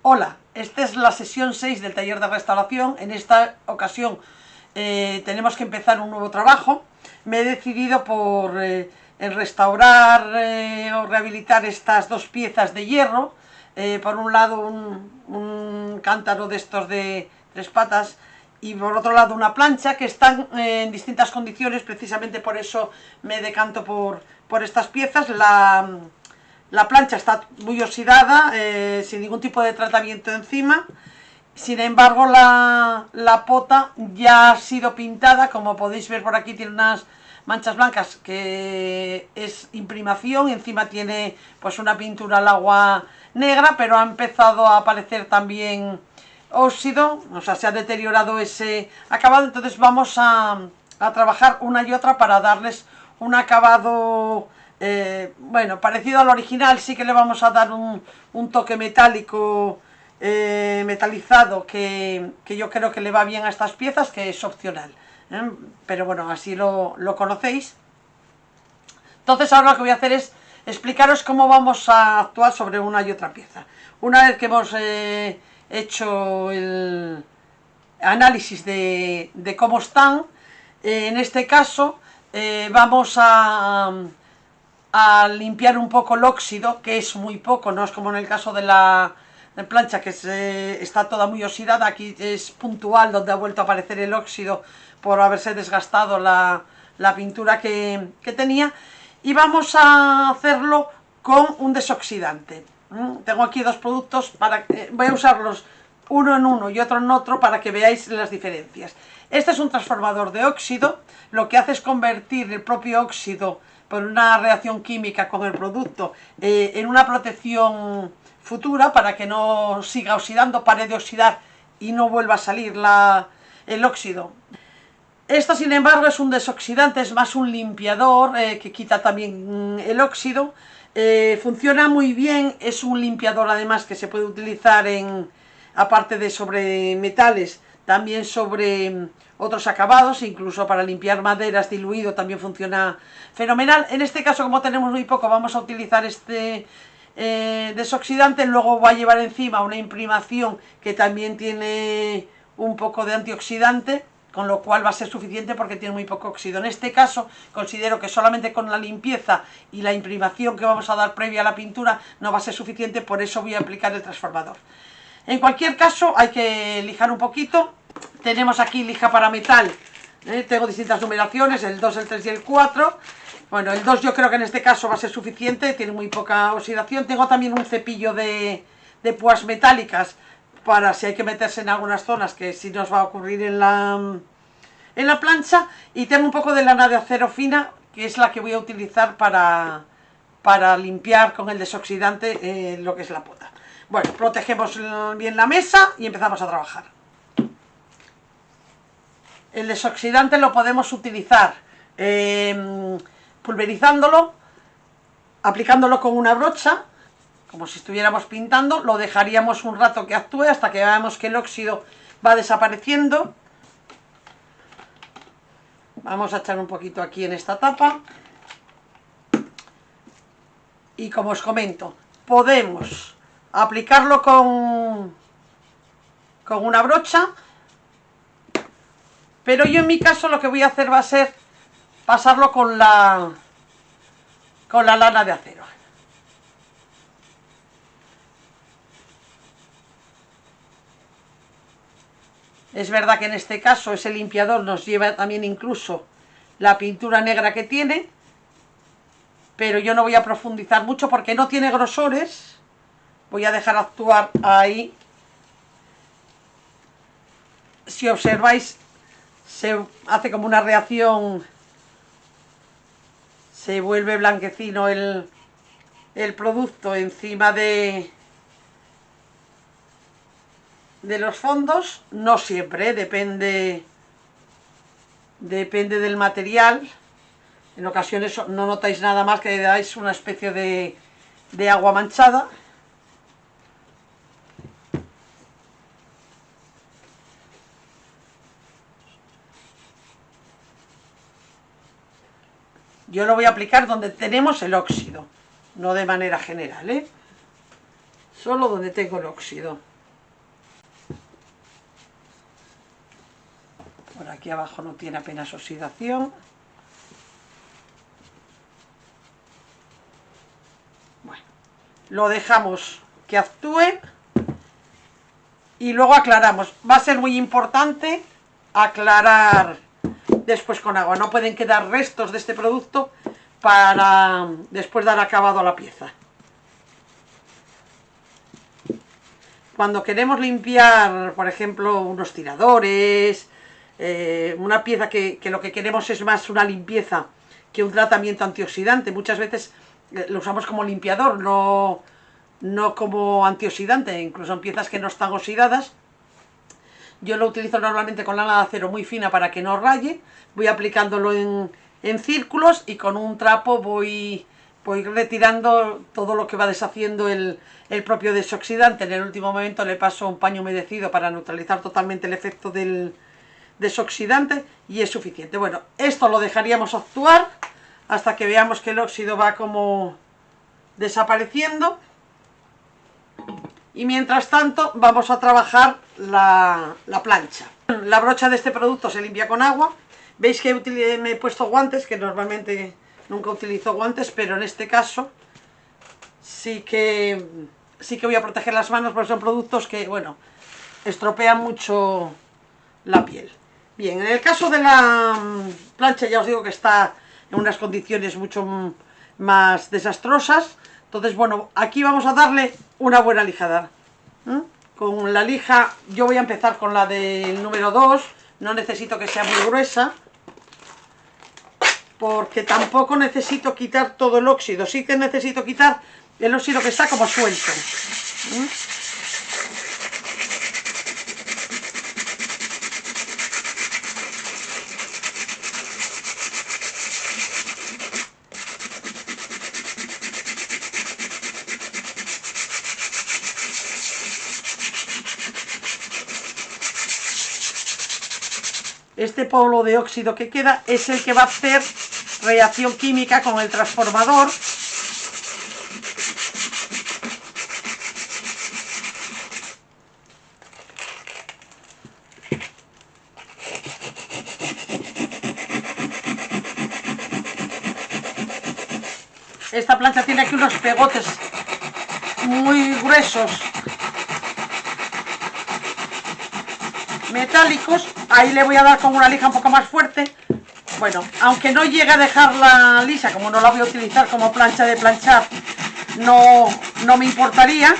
Hola, esta es la sesión 6 del taller de restauración. En esta ocasión tenemos que empezar un nuevo trabajo. Me he decidido por restaurar o rehabilitar estas dos piezas de hierro. Por un lado un cántaro de estos de 3 patas y por otro lado una plancha, que están en distintas condiciones. Precisamente por eso me decanto por estas piezas. La plancha está muy oxidada, sin ningún tipo de tratamiento encima. Sin embargo, la pota ya ha sido pintada. Como podéis ver por aquí, tiene unas manchas blancas que es imprimación. Encima tiene pues una pintura al agua negra, pero ha empezado a aparecer también óxido, o sea, se ha deteriorado ese acabado. Entonces vamos a trabajar una y otra para darles un acabado bueno, parecido al original. Sí que le vamos a dar un toque metálico, metalizado, que yo creo que le va bien a estas piezas, que es opcional, pero bueno, así lo conocéis. Entonces ahora lo que voy a hacer es explicaros cómo vamos a actuar sobre una y otra pieza. Una vez que hemos hecho el análisis de cómo están, en este caso vamos a limpiar un poco el óxido, que es muy poco, no es como en el caso de la plancha, que está toda muy oxidada. Aquí es puntual donde ha vuelto a aparecer el óxido por haberse desgastado la pintura que tenía. Y vamos a hacerlo con un desoxidante. Tengo aquí dos productos, voy a usarlos uno en uno y otro en otro para que veáis las diferencias. Este es un transformador de óxido. Lo que hace es convertir el propio óxido, por una reacción química con el producto, en una protección futura para que no siga oxidando, pare de oxidar y no vuelva a salir el óxido. Esto, sin embargo, es un desoxidante, es más un limpiador que quita también el óxido. Funciona muy bien, es un limpiador además que se puede utilizar aparte de sobre metales, también sobre otros acabados, incluso para limpiar maderas diluido también funciona fenomenal. En este caso, como tenemos muy poco, vamos a utilizar este desoxidante. Luego va a llevar encima una imprimación que también tiene un poco de antioxidante, con lo cual va a ser suficiente porque tiene muy poco óxido. En este caso considero que solamente con la limpieza y la imprimación que vamos a dar previa a la pintura no va a ser suficiente, por eso voy a aplicar el transformador. En cualquier caso hay que lijar un poquito. Tenemos aquí lija para metal, tengo distintas numeraciones, el 2, el 3 y el 4. Bueno, el 2 yo creo que en este caso va a ser suficiente, tiene muy poca oxidación. Tengo también un cepillo de púas metálicas para si hay que meterse en algunas zonas, que sí nos va a ocurrir en la plancha. Y tengo un poco de lana de acero fina, que es la que voy a utilizar para limpiar con el desoxidante lo que es la pota. Bueno, protegemos bien la mesa y empezamos a trabajar. El desoxidante lo podemos utilizar pulverizándolo, aplicándolo con una brocha, como si estuviéramos pintando. Lo dejaríamos un rato que actúe hasta que veamos que el óxido va desapareciendo. Vamos a echar un poquito aquí en esta tapa. Y como os comento, podemos aplicarlo con una brocha, pero yo en mi caso lo que voy a hacer va a ser pasarlo con la lana de acero. Es verdad que en este caso ese limpiador nos lleva también incluso la pintura negra que tiene, pero yo no voy a profundizar mucho porque no tiene grosores. Voy a dejar actuar ahí. Si observáis, se hace como una reacción, se vuelve blanquecino el producto encima de los fondos. No siempre, depende del material. En ocasiones no notáis nada más, que dais una especie de agua manchada. Yo lo voy a aplicar donde tenemos el óxido, no de manera general, solo donde tengo el óxido. Por aquí abajo no tiene apenas oxidación. Bueno, lo dejamos que actúe y luego aclaramos. Va a ser muy importante aclarar después con agua. No pueden quedar restos de este producto para después dar acabado a la pieza. Cuando queremos limpiar, por ejemplo, unos tiradores, una pieza que lo que queremos es más una limpieza que un tratamiento antioxidante, muchas veces lo usamos como limpiador, no como antioxidante, incluso en piezas que no están oxidadas. Yo lo utilizo normalmente con lana de acero muy fina para que no raye, voy aplicándolo en círculos y con un trapo voy retirando todo lo que va deshaciendo el propio desoxidante. En el último momento le paso un paño humedecido para neutralizar totalmente el efecto del desoxidante y es suficiente. Bueno, esto lo dejaríamos actuar hasta que veamos que el óxido va como desapareciendo. Y mientras tanto vamos a trabajar la plancha. La brocha de este producto se limpia con agua. Veis que me he puesto guantes, que normalmente nunca utilizo guantes, pero en este caso sí que voy a proteger las manos porque son productos que, bueno, estropean mucho la piel. Bien, en el caso de la plancha ya os digo que está en unas condiciones mucho más desastrosas. Entonces, bueno, aquí vamos a darle una buena lijada. Con la lija, yo voy a empezar con la del número 2, no necesito que sea muy gruesa, porque tampoco necesito quitar todo el óxido, sí que necesito quitar el óxido que está como suelto. Este polvo de óxido que queda es el que va a hacer reacción química con el transformador. Esta plancha tiene aquí unos pegotes muy gruesos, metálicos. Ahí le voy a dar con una lija un poco más fuerte. Bueno, aunque no llegue a dejarla lisa, como no la voy a utilizar como plancha de planchar, no me importaría,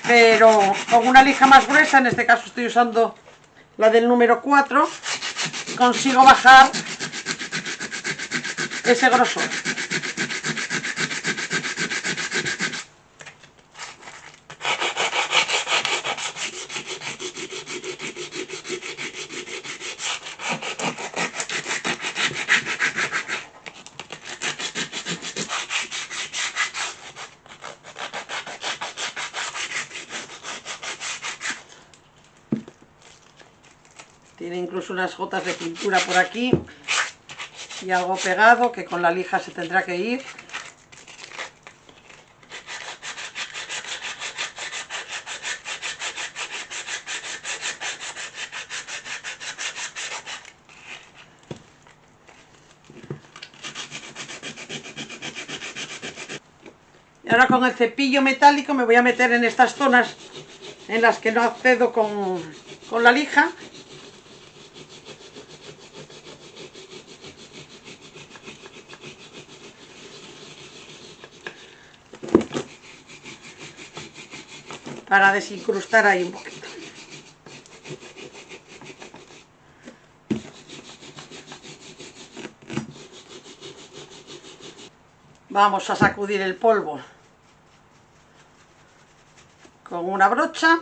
pero con una lija más gruesa, en este caso estoy usando la del número 4, consigo bajar ese grosor. Tiene incluso unas gotas de pintura por aquí y algo pegado que con la lija se tendrá que ir. Y ahora con el cepillo metálico me voy a meter en estas zonas en las que no accedo con la lija. Para desincrustar ahí un poquito. Vamos a sacudir el polvo con una brocha.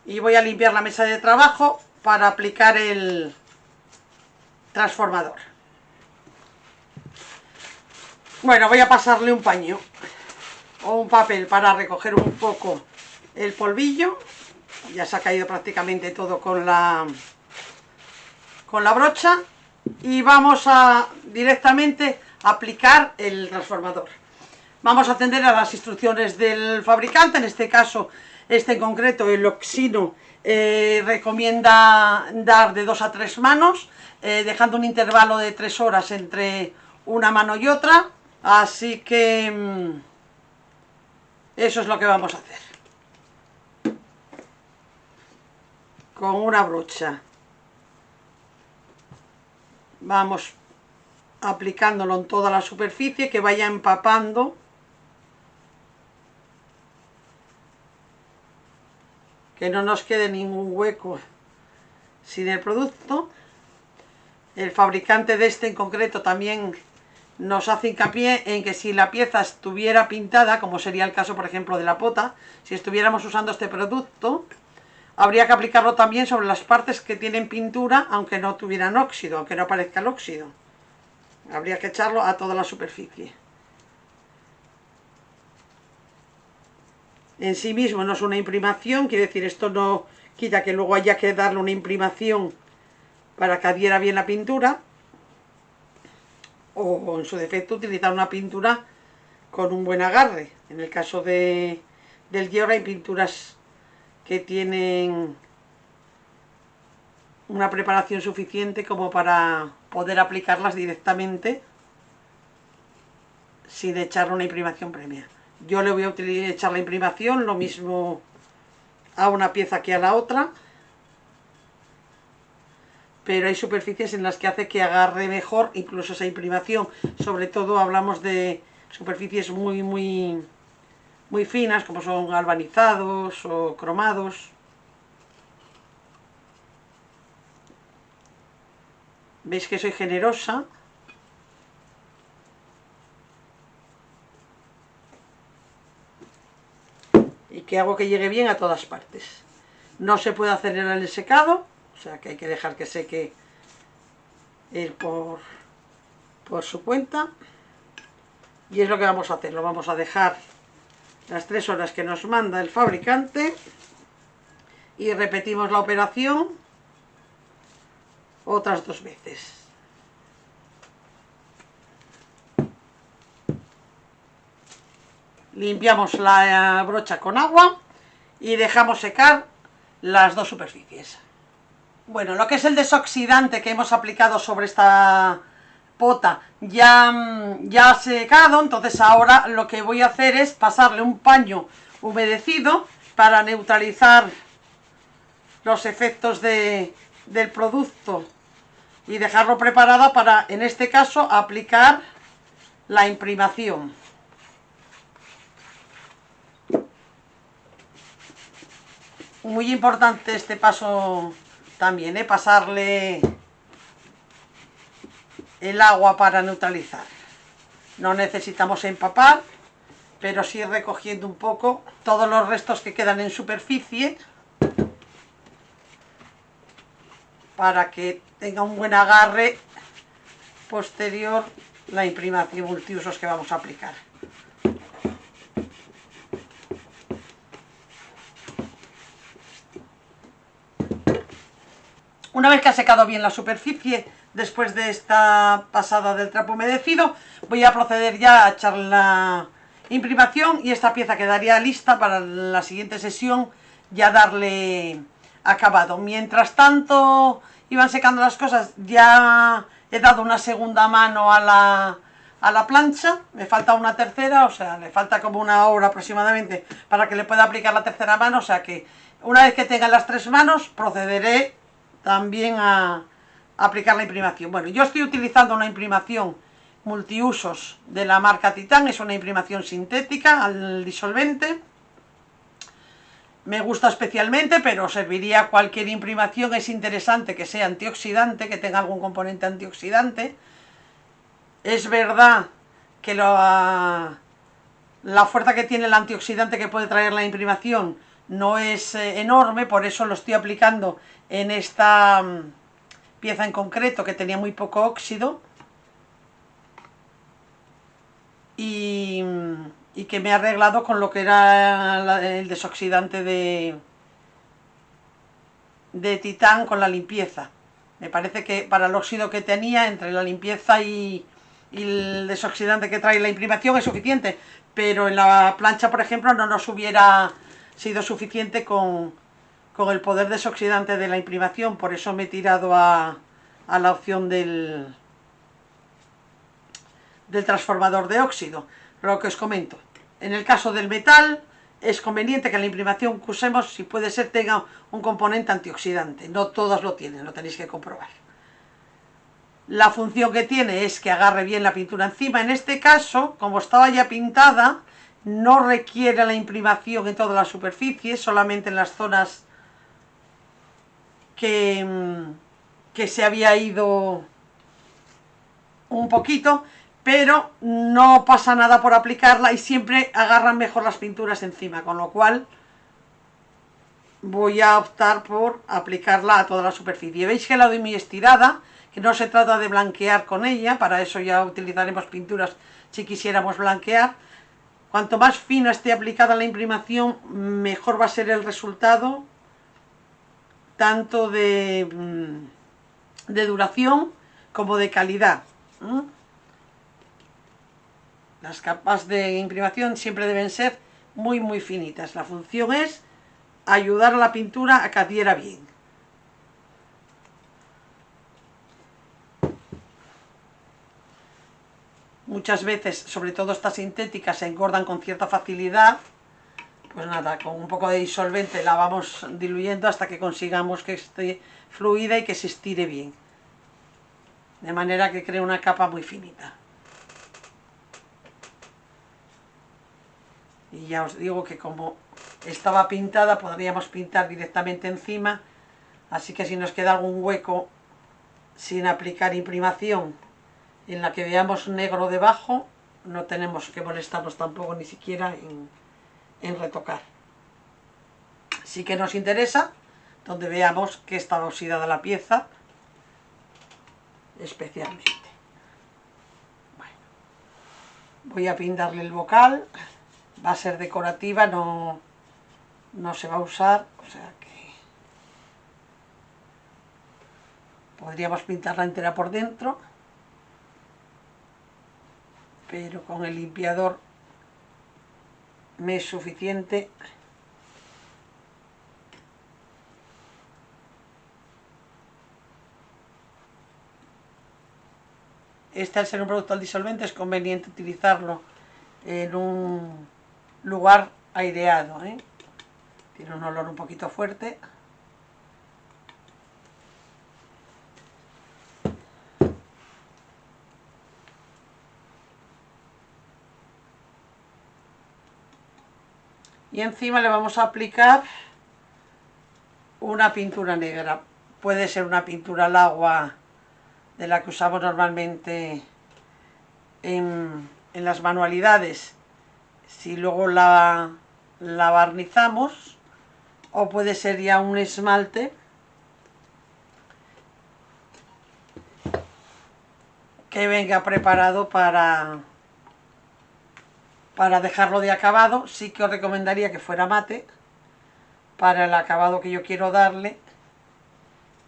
Y voy a limpiar la mesa de trabajo para aplicar el transformador. Bueno, voy a pasarle un paño o un papel para recoger un poco el polvillo. Ya se ha caído prácticamente todo con la brocha. Y vamos a directamente aplicar el transformador. Vamos a atender a las instrucciones del fabricante. En este caso, en concreto, el Oxino recomienda dar de 2 a 3 manos, dejando un intervalo de 3 horas entre una mano y otra. Así que eso es lo que vamos a hacer. Con una brocha vamos aplicándolo en toda la superficie, que vaya empapando, que no nos quede ningún hueco sin el producto. El fabricante de en concreto también nos hace hincapié en que si la pieza estuviera pintada, como sería el caso por ejemplo de la pota, si estuviéramos usando este producto, habría que aplicarlo también sobre las partes que tienen pintura, aunque no tuvieran óxido, aunque no aparezca el óxido. Habría que echarlo a toda la superficie. En sí mismo no es una imprimación, quiere decir, esto no quita que luego haya que darle una imprimación para que adhiera bien la pintura, o en su defecto utilizar una pintura con un buen agarre. En el caso del hierro hay pinturas que tienen una preparación suficiente como para poder aplicarlas directamente sin echarle una imprimación previa. Yo le voy a echar la imprimación, lo mismo a una pieza que a la otra, pero hay superficies en las que hace que agarre mejor incluso esa imprimación. Sobre todo hablamos de superficies muy finas, como son galvanizados o cromados. ¿Veis que soy generosa? Y que hago que llegue bien a todas partes. No se puede acelerar el secado, o sea que hay que dejar que seque por su cuenta. Y es lo que vamos a hacer, lo vamos a dejar las 3 horas que nos manda el fabricante y repetimos la operación otras 2 veces. Limpiamos la brocha con agua y dejamos secar las 2 superficies. Bueno, lo que es el desoxidante que hemos aplicado sobre esta pota ya ha secado, entonces ahora lo que voy a hacer es pasarle un paño humedecido para neutralizar los efectos del producto y dejarlo preparado para, en este caso, aplicar la imprimación. Muy importante este paso también, pasarle el agua para neutralizar. No necesitamos empapar, pero sí recogiendo un poco todos los restos que quedan en superficie para que tenga un buen agarre posterior la imprimación multiusos que vamos a aplicar. Una vez que ha secado bien la superficie, después de esta pasada del trapo humedecido, voy a proceder ya a echar la imprimación y esta pieza quedaría lista para la siguiente sesión ya darle acabado. Mientras tanto iban secando las cosas, ya he dado una segunda mano a la plancha, me falta una tercera, o sea, le falta como una hora aproximadamente para que le pueda aplicar la tercera mano, o sea que una vez que tenga las 3 manos procederé también a aplicar la imprimación. Bueno, yo estoy utilizando una imprimación multiusos de la marca Titan, es una imprimación sintética al disolvente. Me gusta especialmente, pero serviría cualquier imprimación. Es interesante que sea antioxidante, que tenga algún componente antioxidante. Es verdad que la fuerza que tiene el antioxidante que puede traer la imprimación no es enorme, por eso lo estoy aplicando en esta pieza en concreto que tenía muy poco óxido y que me ha arreglado con lo que era el desoxidante de Titan con la limpieza. Me parece que para el óxido que tenía, entre la limpieza y y el desoxidante que trae la imprimación es suficiente, pero en la plancha, por ejemplo, no nos hubiera sido suficiente con el poder desoxidante de la imprimación. Por eso me he tirado a la opción del transformador de óxido. Lo que os comento, en el caso del metal es conveniente que la imprimación que usemos, si puede ser, tenga un componente antioxidante. No todos lo tienen, lo tenéis que comprobar. La función que tiene es que agarre bien la pintura encima. En este caso, como estaba ya pintada, no requiere la imprimación en toda la superficie, solamente en las zonas que se había ido un poquito, pero no pasa nada por aplicarla y siempre agarran mejor las pinturas encima, con lo cual voy a optar por aplicarla a toda la superficie. Veis que la doy muy estirada, que no se trata de blanquear con ella, para eso ya utilizaremos pinturas si quisiéramos blanquear. Cuanto más fina esté aplicada la imprimación, mejor va a ser el resultado, tanto de duración como de calidad. Las capas de imprimación siempre deben ser muy muy finitas. La función es ayudar a la pintura a que adhiera bien. Muchas veces, sobre todo estas sintéticas, se engordan con cierta facilidad. Pues nada, con un poco de disolvente la vamos diluyendo hasta que consigamos que esté fluida y que se estire bien, de manera que cree una capa muy finita. Y ya os digo que como estaba pintada, podríamos pintar directamente encima, así que si nos queda algún hueco sin aplicar imprimación en la que veamos negro debajo, no tenemos que molestarnos tampoco ni siquiera en retocar. Sí que nos interesa donde veamos que está oxidada la pieza especialmente. Bueno, voy a pintarle el bocal, va a ser decorativa, no se va a usar, o sea que podríamos pintarla entera por dentro, pero con el limpiador me es suficiente. Este, al ser un producto al disolvente, es conveniente utilizarlo en un lugar aireado, ¿eh? Tiene un olor un poquito fuerte. Y encima le vamos a aplicar una pintura negra. Puede ser una pintura al agua de la que usamos normalmente en las manualidades, si luego la barnizamos, o puede ser ya un esmalte que venga preparado para dejarlo de acabado. Sí que os recomendaría que fuera mate para el acabado que yo quiero darle,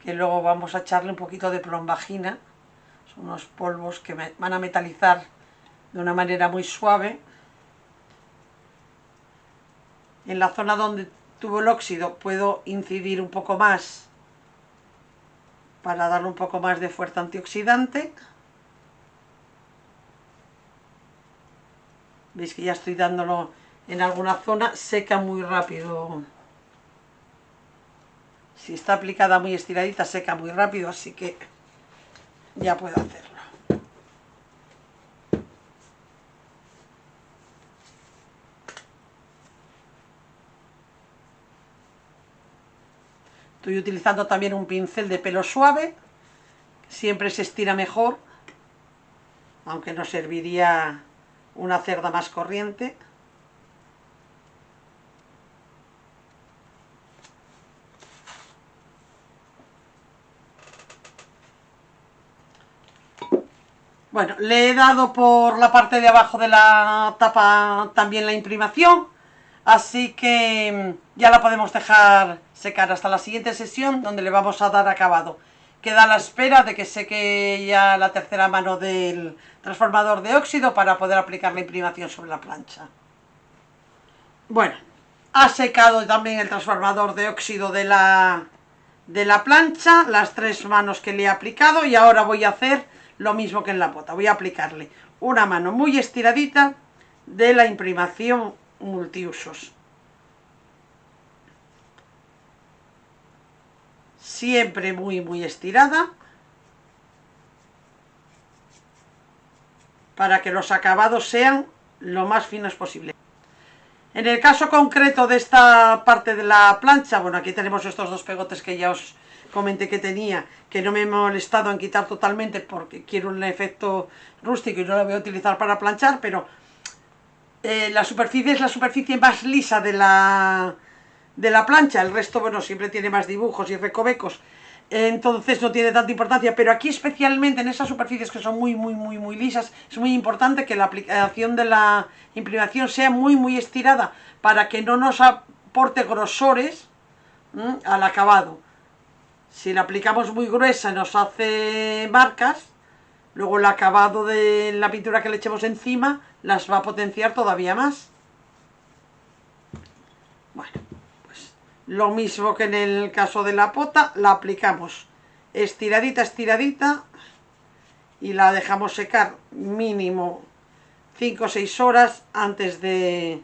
que luego vamos a echarle un poquito de plombagina. Son unos polvos que van a metalizar de una manera muy suave. En la zona donde tuvo el óxido puedo incidir un poco más para darle un poco más de fuerza antioxidante. Veis que ya estoy dándolo en alguna zona, seca muy rápido. Si está aplicada muy estiradita, seca muy rápido, así que ya puedo hacerlo. Estoy utilizando también un pincel de pelo suave, siempre se estira mejor, aunque nos serviría una cerda más corriente. Bueno, le he dado por la parte de abajo de la tapa también la imprimación, así que ya la podemos dejar secar hasta la siguiente sesión, donde le vamos a dar acabado. queda a la espera de que seque ya la tercera mano del transformador de óxido para poder aplicar la imprimación sobre la plancha. Bueno, ha secado también el transformador de óxido de la plancha, las 3 manos que le he aplicado, y ahora voy a hacer lo mismo que en la pota. Voy a aplicarle una mano muy estiradita de la imprimación multiusos. Siempre muy estirada, para que los acabados sean lo más finos posible. En el caso concreto de esta parte de la plancha, bueno, aquí tenemos estos 2 pegotes que ya os comenté que tenía, que no me he molestado en quitar totalmente porque quiero un efecto rústico y no lo voy a utilizar para planchar, pero la superficie es la superficie más lisa de la plancha. El resto, bueno, siempre tiene más dibujos y recovecos, entonces no tiene tanta importancia, pero aquí especialmente en esas superficies que son muy lisas, es muy importante que la aplicación de la imprimación sea muy estirada para que no nos aporte grosores al acabado. Si la aplicamos muy gruesa nos hace marcas, luego el acabado de la pintura que le echemos encima las va a potenciar todavía más. Bueno, lo mismo que en el caso de la pota, la aplicamos estiradita y la dejamos secar mínimo 5 o 6 horas antes de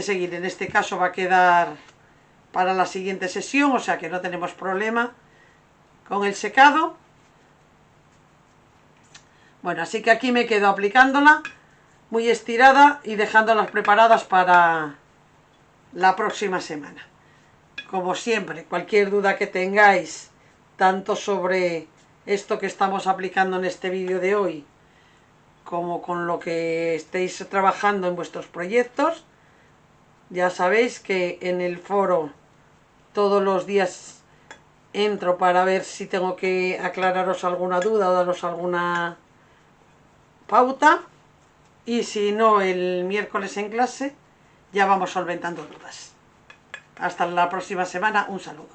seguir. En este caso va a quedar para la siguiente sesión, o sea que no tenemos problema con el secado. Bueno, así que aquí me quedo aplicándola muy estirada y dejándolas preparadas para la próxima semana. Como siempre, cualquier duda que tengáis, tanto sobre esto que estamos aplicando en este vídeo de hoy, como con lo que estéis trabajando en vuestros proyectos, ya sabéis que en el foro todos los días entro para ver si tengo que aclararos alguna duda o daros alguna pauta, y si no, el miércoles en clase ya vamos solventando dudas. Hasta la próxima semana, un saludo.